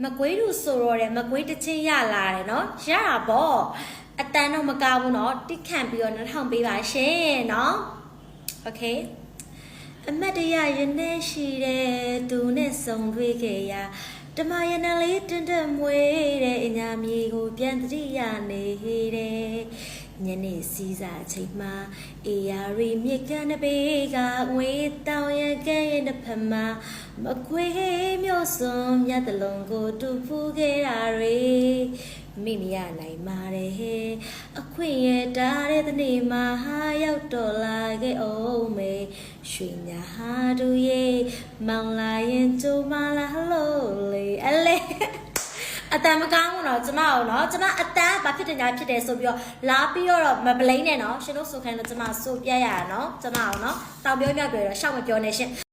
မကွေးလူဆိုတော့တယ်မကွေးတစ်ချင်းရလာတယ်နော်ရတာပေါ့အတန်းတော့မကောက်ဘူးနော်တိခန့်ပြီးတော့2000ပေးပါရှင်နော်โอเคအမတ်တရရနေရှိတဲ့သူနဲ့ဆုံတွေ့ခဲ့ရတမရနလေးတန်တမွေးတဲ့အညာမြေကိုပြန်တတိယနေတဲ့ညနေစီးစာချိန်မှာအေယာရီမြစ်ကမ်းတစ်ပေကငွေတောင်ရကဲရဲ့တစ်ဖက်မှာမကွေးမြို့စွန်မြတ်တလုံးကိုတူဖူးခဲ့တာတွေမိမရနိုင်ပါတယ်အခွင့်ရတာတဲ့တနေ့မှာဟာရောက်တော့လာခဲ့အောင်မေရွှေညာဟာတူရဲ့မောင်လာရင်ကျိုးမလာဟလို့လေအလေအတမ်းမကောင်းဘူးနော်ကျမအောင်နော်ကျမအတမ်းဘာဖြစ်တယ်ညာဖြစ်တယ်ဆိုပြီးတော့လာပြီးတော့မပလိမ့်နဲ့နော်ရှင်တို့ဆိုခိုင်းလို့ကျမဆိုပြရရနော်ကျမအောင်နော်တောင်ပြောပြပြောတော့ရှောက်မပြောနဲ့ရှင်